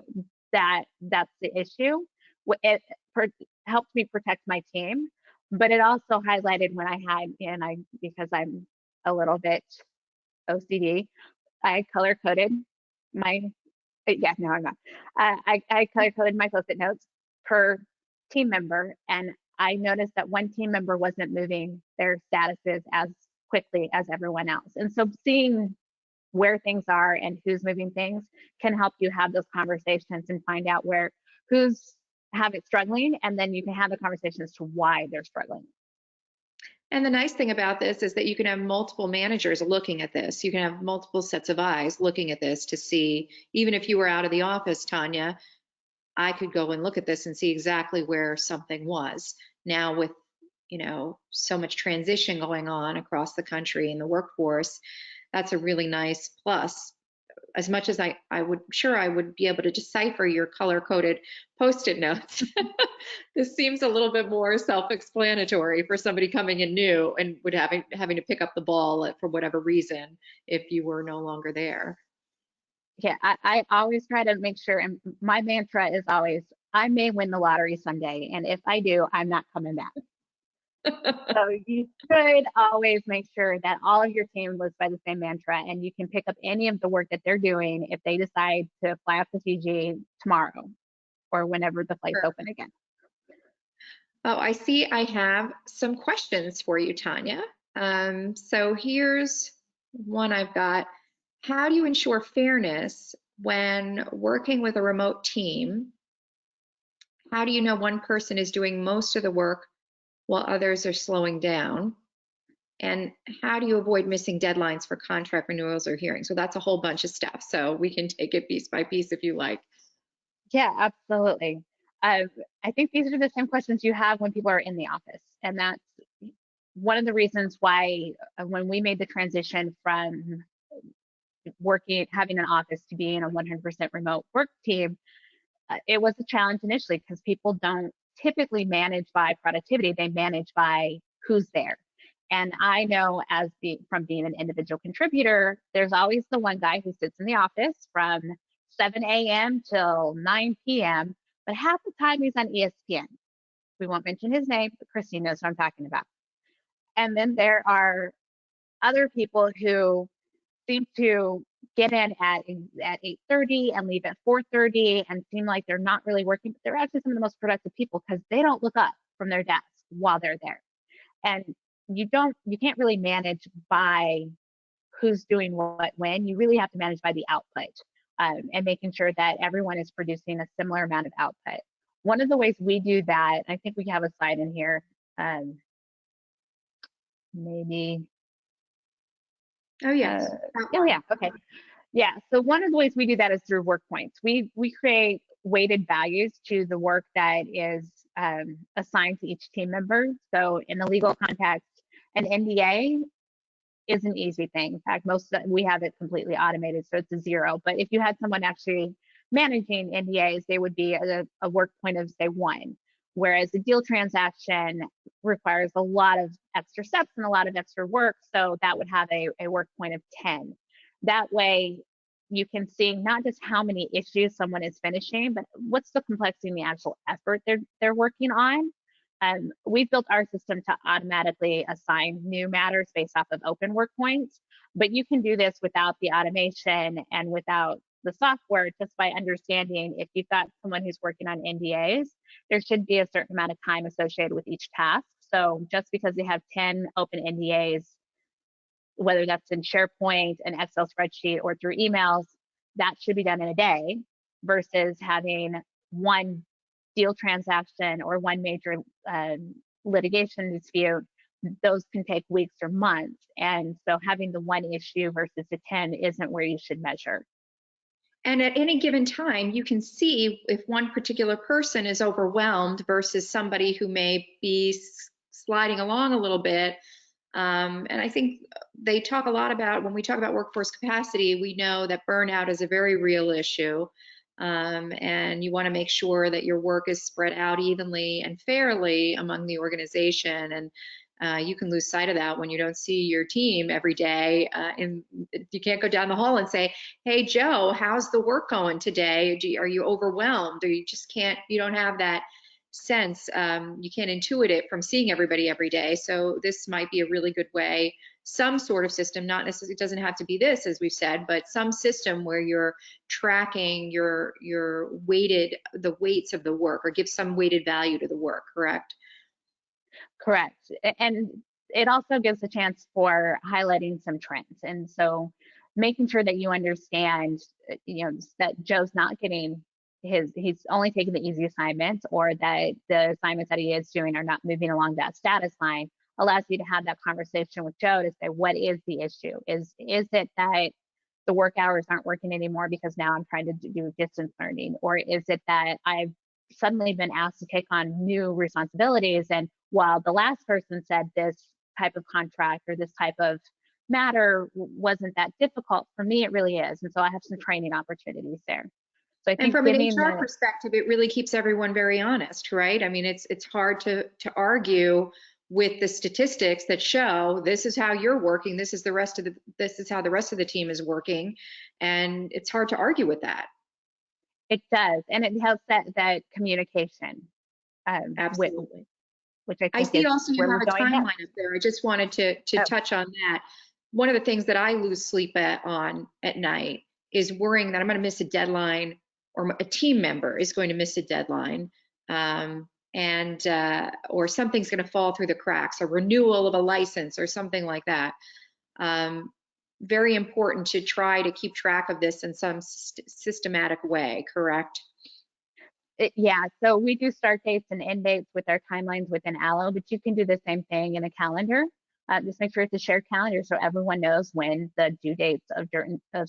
Speaker 3: that that's the issue, it helped me protect my team, but it also highlighted when I had, because I'm a little bit OCD, I color coded my, no, I'm not. I color coded my Post-it notes per team member, and I noticed that one team member wasn't moving their statuses as quickly as everyone else. And so seeing where things are and who's moving things can help you have those conversations and find out who's struggling, and then you can have the conversation as to why they're struggling.
Speaker 1: And the nice thing about this is that you can have multiple managers looking at this. You can have multiple sets of eyes looking at this to see, even if you were out of the office, Tanya, I could go and look at this and see exactly where something was. Now with, so much transition going on across the country in the workforce, that's a really nice plus. As much as I would be able to decipher your color-coded Post-it notes, this seems a little bit more self-explanatory for somebody coming in new and would having to pick up the ball for whatever reason if you were no longer there.
Speaker 3: Yeah, I always try to make sure, and my mantra is always, I may win the lottery someday, and if I do, I'm not coming back. So you should always make sure that all of your team lives by the same mantra, and you can pick up any of the work that they're doing if they decide to fly off to Fiji tomorrow or whenever the flights open again.
Speaker 1: Oh, I see I have some questions for you, Tanya. So here's one I've got. How do you ensure fairness when working with a remote team? How do you know one person is doing most of the work while others are slowing down? And how do you avoid missing deadlines for contract renewals or hearings? So that's a whole bunch of stuff. So we can take it piece by piece if you like.
Speaker 3: Yeah, absolutely. I think these are the same questions you have when people are in the office. And that's one of the reasons why when we made the transition from having an office to being a 100% remote work team, it was a challenge initially because people don't typically manage by productivity, they manage by who's there. And I know from being an individual contributor, there's always the one guy who sits in the office from 7 a.m. till 9 p.m., but half the time he's on ESPN. We won't mention his name, but Christine knows what I'm talking about. And then there are other people who seem to get in at 8:30 and leave at 4:30 and seem like they're not really working, but they're actually some of the most productive people because they don't look up from their desk while they're there. And you can't really manage by who's doing what when. You really have to manage by the output, and making sure that everyone is producing a similar amount of output. One of the ways we do that, I think we have a slide in here, maybe.
Speaker 1: Oh, yes.
Speaker 3: Oh, yeah. Okay. Yeah. So one of the ways we do that is through work points. We create weighted values to the work that is assigned to each team member. So in the legal context, an NDA is an easy thing. In fact, we have it completely automated, so it's a 0. But if you had someone actually managing NDAs, they would be a work point of, say, 1. Whereas a deal transaction requires a lot of extra steps and a lot of extra work, so that would have a work point of 10. That way, you can see not just how many issues someone is finishing, but what's the complexity and the actual effort they're working on. We've built our system to automatically assign new matters based off of open work points, but you can do this without the automation and without the software, just by understanding if you've got someone who's working on NDAs, there should be a certain amount of time associated with each task. So just because they have 10 open NDAs, whether that's in SharePoint, an Excel spreadsheet, or through emails, that should be done in a day versus having one deal transaction or one major litigation dispute. Those can take weeks or months. And so having the one issue versus the 10 isn't where you should measure.
Speaker 1: And at any given time, you can see if one particular person is overwhelmed versus somebody who may be sliding along a little bit. And I think they talk a lot about, when we talk about workforce capacity, we know that burnout is a very real issue. And you want to make sure that your work is spread out evenly and fairly among the organization. And you can lose sight of that when you don't see your team every day. And you can't go down the hall and say, hey, Joe, how's the work going today? Are you overwhelmed? Or you just can't, you don't have that sense. You can't intuit it from seeing everybody every day. So this might be a really good way, some sort of system, not necessarily, it doesn't have to be this, as we've said, but some system where you're tracking your the weights of the work, or give some weighted value to the work, correct?
Speaker 3: Correct. And it also gives a chance for highlighting some trends. And so making sure that you understand, that Joe's not getting he's only taking the easy assignments, or that the assignments that he is doing are not moving along that status line, allows you to have that conversation with Joe to say, what is the issue? Is it that the work hours aren't working anymore because now I'm trying to do distance learning? Or is it that I've suddenly been asked to take on new responsibilities, and while the last person said this type of contract or this type of matter wasn't that difficult, for me it really is, and so I have some training opportunities there. So I think,
Speaker 1: and from an HR perspective, it really keeps everyone very honest, right? I mean, it's hard to argue with the statistics that show this is how you're working, this is how the rest of the team is working, and it's hard to argue with that.
Speaker 3: It does, and it helps that communication.
Speaker 1: Absolutely.
Speaker 3: Which I think
Speaker 1: I see also you have a timeline up there. I just wanted to touch on that. One of the things that I lose sleep on at night is worrying that I'm going to miss a deadline, or a team member is going to miss a deadline, or something's going to fall through the cracks, a renewal of a license or something like that. Very important to try to keep track of this in some systematic way, correct?
Speaker 3: Yeah, so we do start dates and end dates with our timelines within Allo, but you can do the same thing in a calendar. Just make sure it's a shared calendar so everyone knows when the due dates of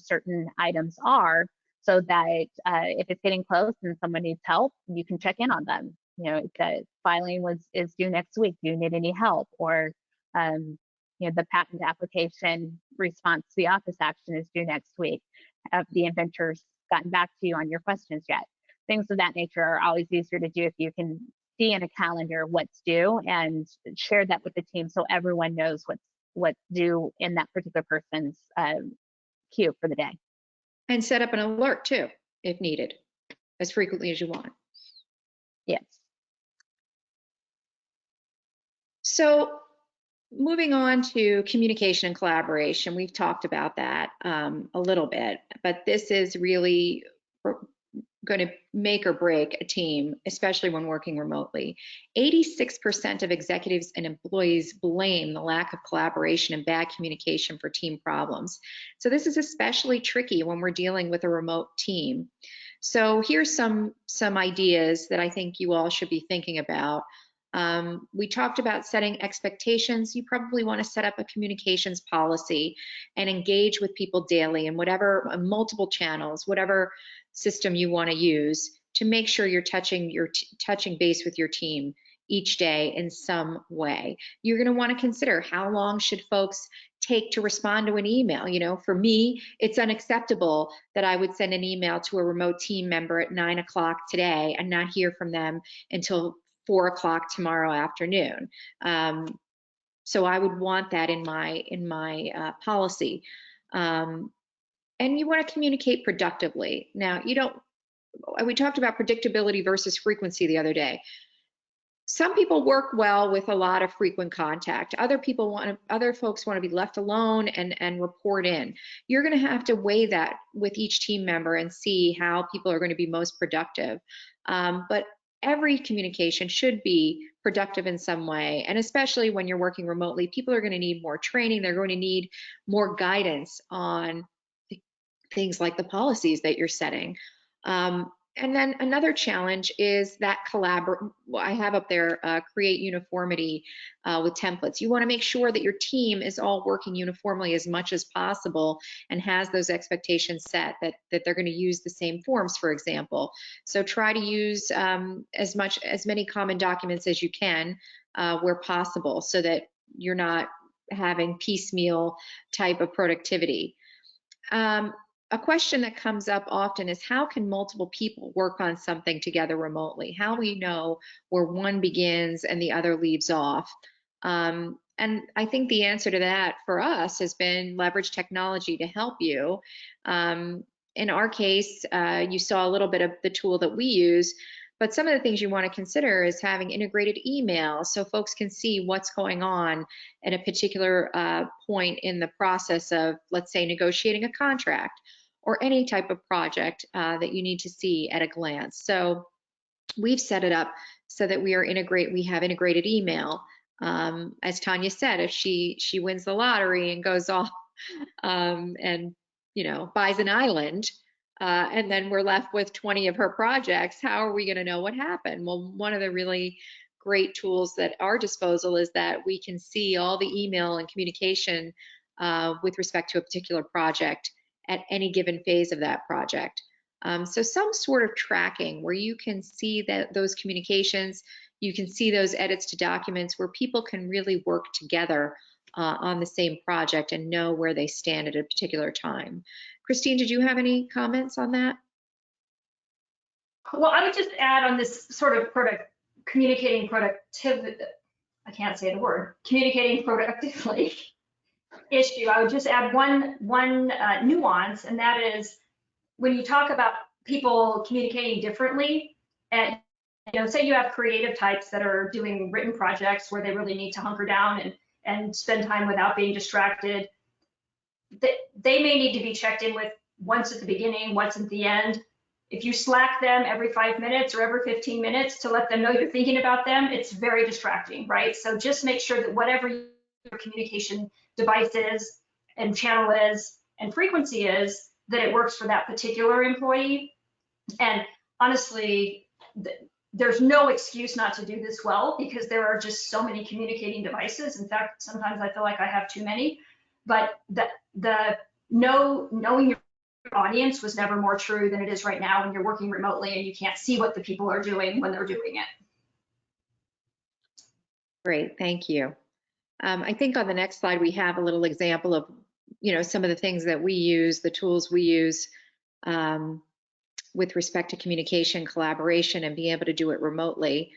Speaker 3: certain items are, so that if it's getting close and someone needs help, you can check in on them. The filing is due next week. Do you need any help? Or the patent application response to the office action is due next week. Have the inventors gotten back to you on your questions yet? Things of that nature are always easier to do if you can see in a calendar what's due and share that with the team so everyone knows what's due in that particular person's queue for the day.
Speaker 1: And set up an alert too, if needed, as frequently as you want.
Speaker 3: Yes.
Speaker 1: So moving on to communication and collaboration, we've talked about that a little bit, but this is really going to make or break a team, especially when working remotely. 86% of executives and employees blame the lack of collaboration and bad communication for team problems. So this is especially tricky when we're dealing with a remote team. So here's some ideas that I think you all should be thinking about. We talked about setting expectations. You probably want to set up a communications policy and engage with people daily in whatever multiple channels, whatever system you want to use to make sure you're touching base with your team each day in some way. You're going to want to consider how long should folks take to respond to an email. You know, for me, it's unacceptable that I would send an email to a remote team member at 9 o'clock today and not hear from them until 4 o'clock tomorrow afternoon. So I would want that in my policy. And you want to communicate productively. Now, we talked about predictability versus frequency the other day. Some people work well with a lot of frequent contact. Other folks want to be left alone and report in. You're going to have to weigh that with each team member and see how people are going to be most productive. But every communication should be productive in some way, and especially when you're working remotely, people are going to need more training. They're going to need more guidance on things like the policies that you're setting. And then another challenge is that I have up there, create uniformity with templates. You want to make sure that your team is all working uniformly as much as possible and has those expectations set that they're going to use the same forms, for example. So try to use as many common documents as you can where possible so that you're not having piecemeal type of productivity. A question that comes up often is how can multiple people work on something together remotely? How we know where one begins and the other leaves off? And I think the answer to that for us has been leverage technology to help you. In our case, you saw a little bit of the tool that we use, but some of the things you want to consider is having integrated email so folks can see what's going on at a particular point in the process of, let's say, negotiating a contract or any type of project that you need to see at a glance. So we've set it up so that we have integrated email. As Tanya said, if she wins the lottery and goes off and buys an island, and then we're left with 20 of her projects, how are we going to know what happened? Well, one of the really great tools at our disposal is that we can see all the email and communication with respect to a particular project at any given phase of that project. So some sort of tracking where you can see those communications, you can see those edits to documents where people can really work together on the same project and know where they stand at a particular time. Christine, did you have any comments on that?
Speaker 2: Well, I would just add on this sort of communicating productivity, I can't say the word, communicating productively issue. I would just add one nuance, and that is when you talk about people communicating differently, and say you have creative types that are doing written projects where they really need to hunker down and spend time without being distracted. They may need to be checked in with once at the beginning, once at the end. If you Slack them every 5 minutes or every 15 minutes to let them know you're thinking about them, it's very distracting, right? So just make sure that whatever your communication device is and channel is and frequency is, that it works for that particular employee. And honestly, there's no excuse not to do this well because there are just so many communicating devices. In fact, sometimes I feel like I have too many. But knowing your audience was never more true than it is right now when you're working remotely and you can't see what the people are doing when they're doing it.
Speaker 1: Great, thank you. I think on the next slide, we have a little example of, some of the things that we use, the tools we use with respect to communication, collaboration, and being able to do it remotely.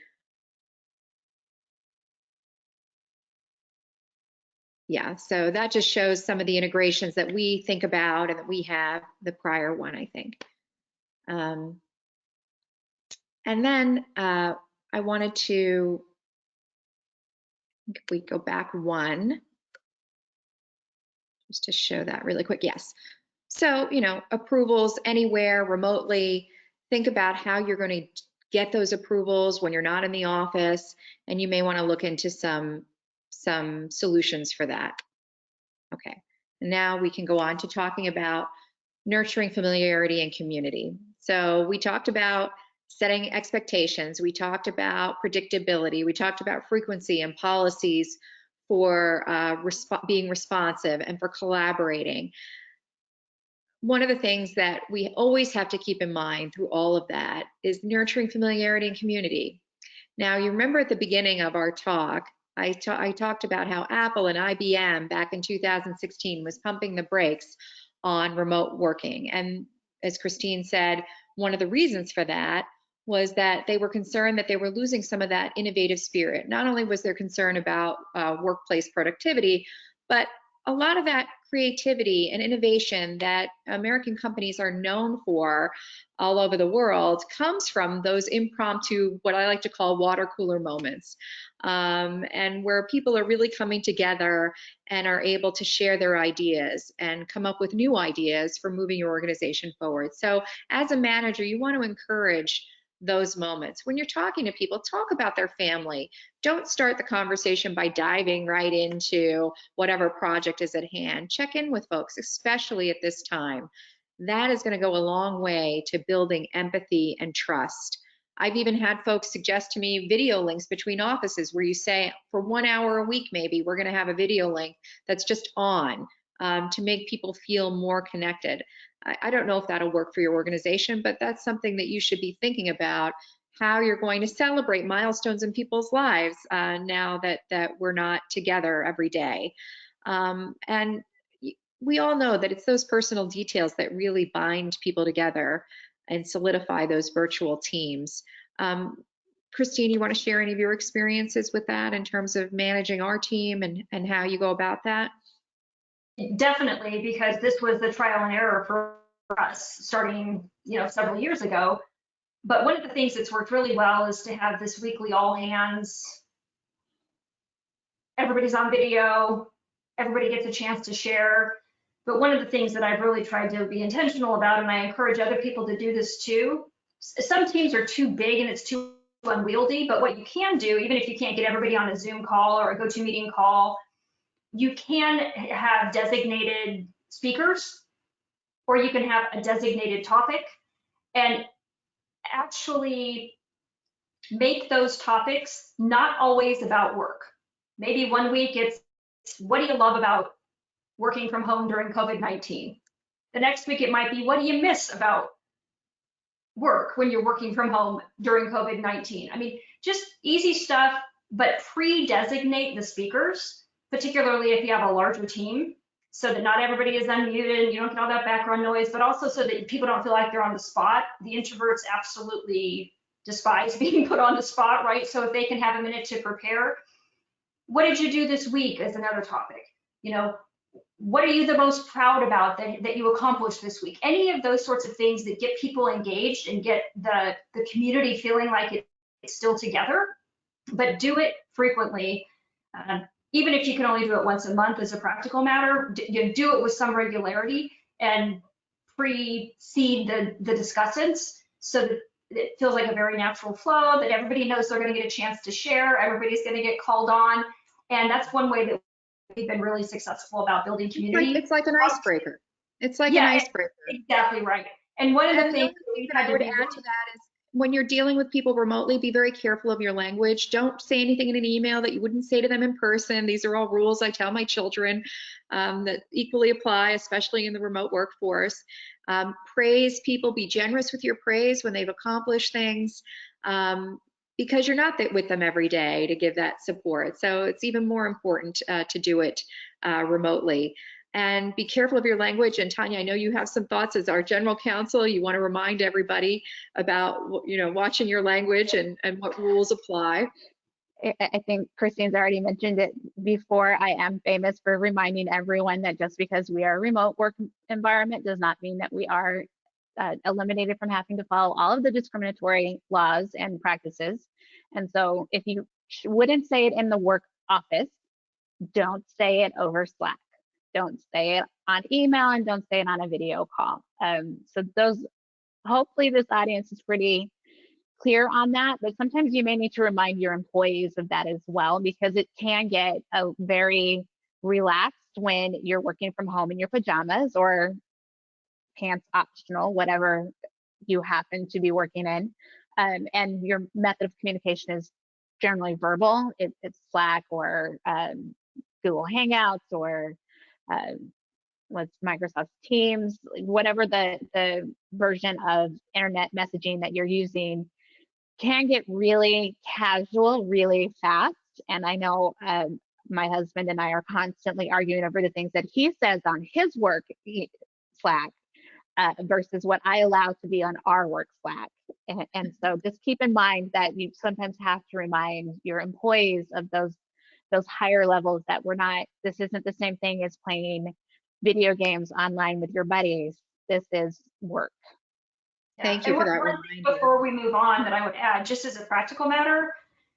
Speaker 1: Yeah, so that just shows some of the integrations that we think about and that we have, the prior one, I think. And then I wanted to, if we go back one, just to show that really quick. Yes. So, approvals anywhere, remotely. Think about how you're going to get those approvals when you're not in the office, and you may want to look into some solutions for that. Okay, and now we can go on to talking about nurturing familiarity and community. So we talked about setting expectations. We talked about predictability. We talked about frequency and policies for being responsive and for collaborating. One of the things that we always have to keep in mind through all of that is nurturing familiarity and community. Now, you remember at the beginning of our talk, I talked about how Apple and IBM back in 2016 was pumping the brakes on remote working. And as Christine said, one of the reasons for that was that they were concerned that they were losing some of that innovative spirit. Not only was there concern about workplace productivity, but a lot of that creativity and innovation that American companies are known for all over the world comes from those impromptu, what I like to call water cooler moments, and where people are really coming together and are able to share their ideas and come up with new ideas for moving your organization forward. So as a manager, you want to encourage those moments. When you're talking to people, talk about their family. Don't start the conversation by diving right into whatever project is at hand. Check in with folks, especially at this time. That is going to go a long way to building empathy and trust. I've even had folks suggest to me video links between offices where you say, for 1 hour a week, maybe we're going to have a video link that's just on to make people feel more connected. I don't know if that'll work for your organization, but that's something that you should be thinking about, how you're going to celebrate milestones in people's lives now that we're not together every day. And we all know that it's those personal details that really bind people together and solidify those virtual teams. Christine, you want to share any of your experiences with that in terms of managing our team and how you go about that?
Speaker 2: Definitely, because this was the trial and error for us starting, several years ago. But one of the things that's worked really well is to have this weekly all hands. Everybody's on video, everybody gets a chance to share. But one of the things that I've really tried to be intentional about, and I encourage other people to do this too, some teams are too big and it's too unwieldy, but what you can do, even if you can't get everybody on a Zoom call or a GoToMeeting call, you can have designated speakers, or you can have a designated topic, and actually make those topics not always about work. Maybe one week it's, what do you love about working from home during COVID-19? The next week it might be, what do you miss about work when you're working from home during COVID-19? I mean, just easy stuff, but pre-designate the speakers, particularly if you have a larger team, so that not everybody is unmuted, you don't get all that background noise, but also so that people don't feel like they're on the spot. The introverts absolutely despise being put on the spot, right? So if they can have a minute to prepare, what did you do this week is another topic. What are you the most proud about that you accomplished this week? Any of those sorts of things that get people engaged and get the community feeling like it's still together, but do it frequently. Even if you can only do it once a month as a practical matter, do it with some regularity and precede the discussants so that it feels like a very natural flow, that everybody knows they're going to get a chance to share, everybody's going to get called on. And that's one way that we've been really successful about building community.
Speaker 1: It's like an icebreaker. It's like an icebreaker.
Speaker 2: Exactly right. And one of the things
Speaker 1: that I would add to that is, when you're dealing with people remotely, be very careful of your language. Don't say anything in an email that you wouldn't say to them in person. These are all rules I tell my children that equally apply, especially in the remote workforce. Praise people, be generous with your praise when they've accomplished things. because you're not with them every day to give that support. So it's even more important to do it remotely. And be careful of your language. And Tanya, I know you have some thoughts as our general counsel. You want to remind everybody about, watching your language and what rules apply.
Speaker 3: I think Christine's already mentioned it before. I am famous for reminding everyone that just because we are a remote work environment does not mean that we are eliminated from having to follow all of the discriminatory laws and practices. And so if you wouldn't say it in the work office, don't say it over Slack. Don't say it on email, and don't say it on a video call. So hopefully this audience is pretty clear on that, but sometimes you may need to remind your employees of that as well, because it can get very relaxed when you're working from home in your pajamas or pants optional, whatever you happen to be working in, and your method of communication is generally verbal. It's Slack or Google Hangouts or what's Microsoft Teams, whatever the version of internet messaging that you're using, can get really casual really fast. And I know my husband and I are constantly arguing over the things that he says on his work Slack versus what I allow to be on our work Slack. And so just keep in mind that you sometimes have to remind your employees of those higher levels, that this isn't the same thing as playing video games online with your buddies. This is work.
Speaker 1: Thank you for that reminder.
Speaker 2: Before we move on, that I would add, just as a practical matter,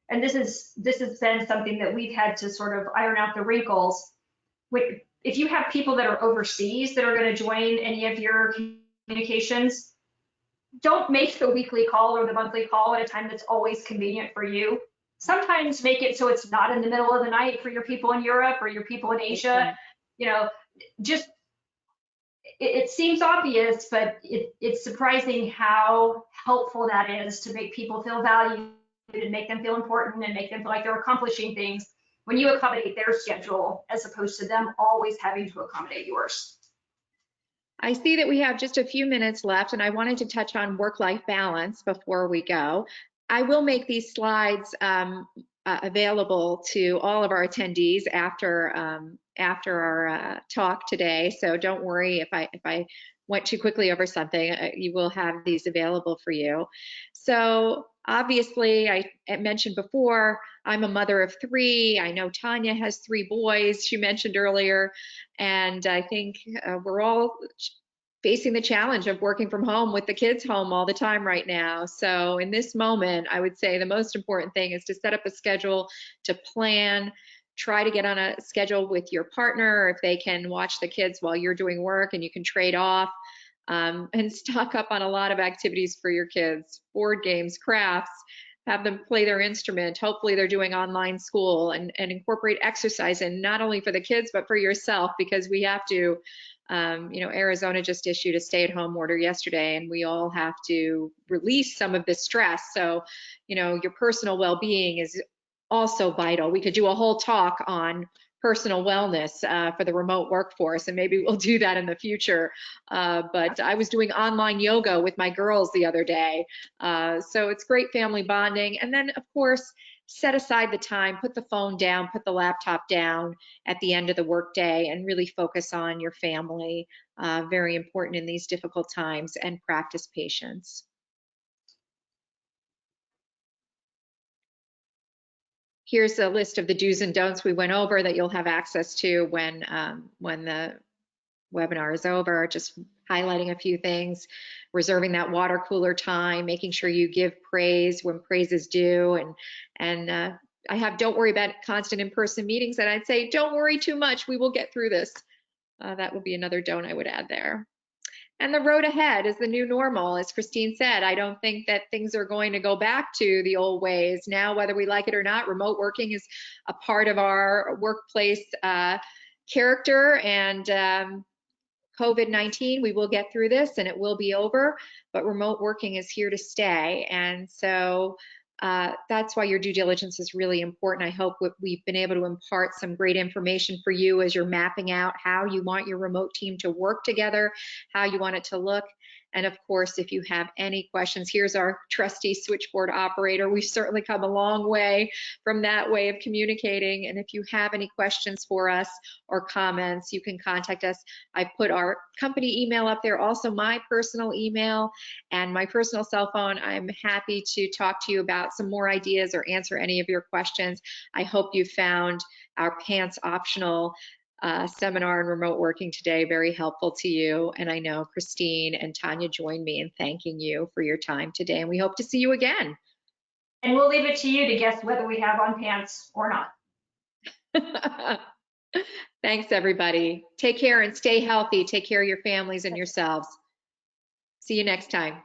Speaker 2: and this has been something that we've had to sort of iron out the wrinkles. If you have people that are overseas that are going to join any of your communications, don't make the weekly call or the monthly call at a time that's always convenient for you. Sometimes make it so it's not in the middle of the night for your people in Europe or your people in Asia. Just it seems obvious, but it's surprising how helpful that is to make people feel valued and make them feel important and make them feel like they're accomplishing things when you accommodate their schedule as opposed to them always having to accommodate yours.
Speaker 1: I see that we have just a few minutes left, and I wanted to touch on work-life balance before we go. I will make these slides available to all of our attendees after our talk today. So don't worry if I went too quickly over something. You will have these available for you. So obviously, I mentioned before, I'm a mother of 3. I know Tanya has 3 boys, she mentioned earlier, and I think we're all facing the challenge of working from home with the kids home all the time right now. So in this moment, I would say the most important thing is to set up a schedule, to plan, try to get on a schedule with your partner, if they can watch the kids while you're doing work and you can trade off, and stock up on a lot of activities for your kids, board games, crafts, have them play their instrument. Hopefully they're doing online school, and incorporate exercise in, not only for the kids, but for yourself, because we have to, Arizona just issued a stay-at-home order yesterday, and we all have to release some of this stress. So, your personal well-being is also vital. We could do a whole talk on personal wellness for the remote workforce, and maybe we'll do that in the future. But I was doing online yoga with my girls the other day. So it's great family bonding. And then, of course, set aside the time, put the phone down, put the laptop down at the end of the workday, and really focus on your family. Very important in these difficult times, and practice patience. Here's a list of the do's and don'ts we went over that you'll have access to when the webinar is over. Just highlighting a few things: reserving that water cooler time, making sure you give praise when praise is due, and I have don't worry about constant in-person meetings, and I'd say don't worry too much. We will get through this. That would be another don't I would add there. And the road ahead is the new normal. As Christine said, I don't think that things are going to go back to the old ways. Now, whether we like it or not, remote working is a part of our workplace character, and COVID-19, we will get through this and it will be over, but remote working is here to stay. And so that's why your due diligence is really important. I hope we've been able to impart some great information for you as you're mapping out how you want your remote team to work together, how you want it to look. And of course, if you have any questions, here's our trusty switchboard operator. We've certainly come a long way from that way of communicating. And if you have any questions for us or comments, you can contact us. I put our company email up there, also my personal email and my personal cell phone. I'm happy to talk to you about some more ideas or answer any of your questions. I hope you found our pants optional seminar and remote working today very helpful to you. And I know Christine and Tanya joined me in thanking you for your time today, and we hope to see you again.
Speaker 2: And we'll leave it to you to guess whether we have on pants or not.
Speaker 1: Thanks, everybody. Take care and stay healthy. Take care of your families and yourselves. See you next time.